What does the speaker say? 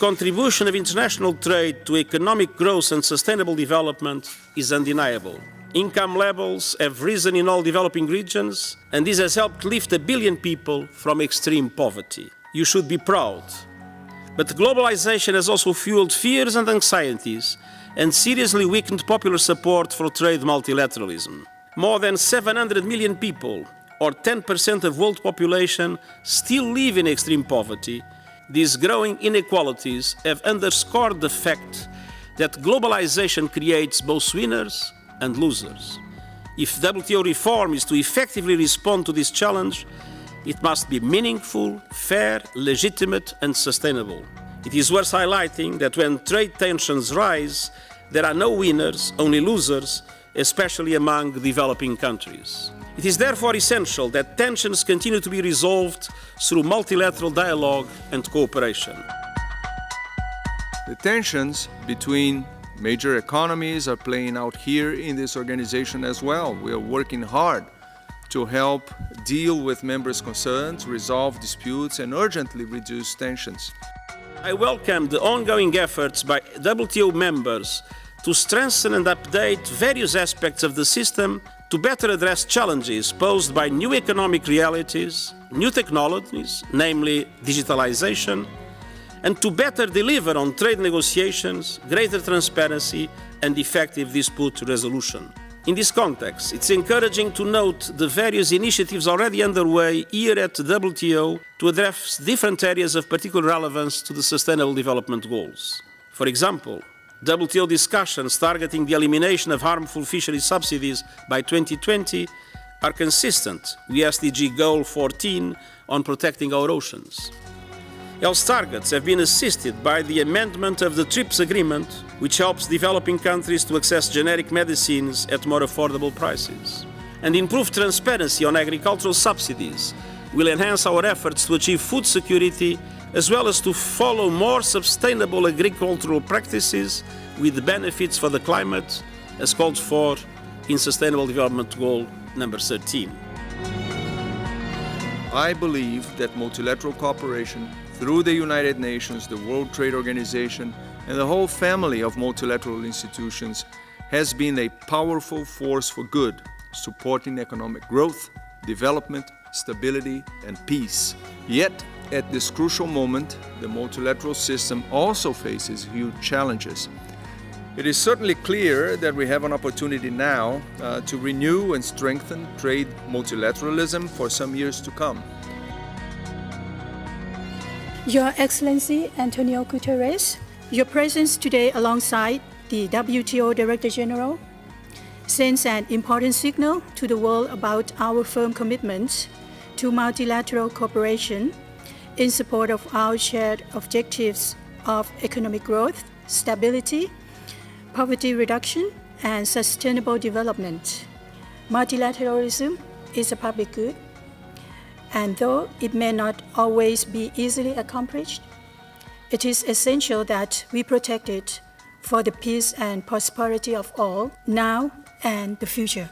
contribution of international trade to economic growth and sustainable development is undeniable. Income levels have risen in all developing regions, and this has helped lift 1 billion people from extreme poverty. You should be proud. But globalization has also fueled fears and anxieties and seriously weakened popular support for trade multilateralism. More than 700 million people, or 10% of world population, still live in extreme poverty. These growing inequalities have underscored the fact that globalization creates both winners and losers. If WTO reform is to effectively respond to this challenge, it must be meaningful, fair, legitimate, and sustainable. It is worth highlighting that when trade tensions rise, there are no winners, only losers, especially among developing countries. It is therefore essential that tensions continue to be resolved through multilateral dialogue and cooperation. The tensions between major economies are playing out here in this organization as well. We are working hard to help deal with members' concerns, resolve disputes, and urgently reduce tensions. I welcome the ongoing efforts by WTO members to strengthen and update various aspects of the system to better address challenges posed by new economic realities, new technologies, namely digitalization, and to better deliver on trade negotiations, greater transparency, and effective dispute resolution. In this context, it's encouraging to note the various initiatives already underway here at the WTO to address different areas of particular relevance to the Sustainable Development Goals. For example, WTO discussions targeting the elimination of harmful fisheries subsidies by 2020 are consistent with SDG Goal 14 on protecting our oceans. Health targets have been assisted by the amendment of the TRIPS agreement, which helps developing countries to access generic medicines at more affordable prices. And improved transparency on agricultural subsidies will enhance our efforts to achieve food security, as well as to follow more sustainable agricultural practices with benefits for the climate, as called for in Sustainable Development Goal number 13. I believe that multilateral cooperation through the United Nations, the World Trade Organization, and the whole family of multilateral institutions has been a powerful force for good, supporting economic growth, development, stability, and peace. Yet, at this crucial moment, the multilateral system also faces huge challenges. It is certainly clear that we have an opportunity now to renew and strengthen trade multilateralism for some years to come. Your Excellency António Guterres, your presence today alongside the WTO Director General sends an important signal to the world about our firm commitment to multilateral cooperation in support of our shared objectives of economic growth, stability, poverty reduction, and sustainable development. Multilateralism is a public good, and though it may not always be easily accomplished, it is essential that we protect it for the peace and prosperity of all, now and the future.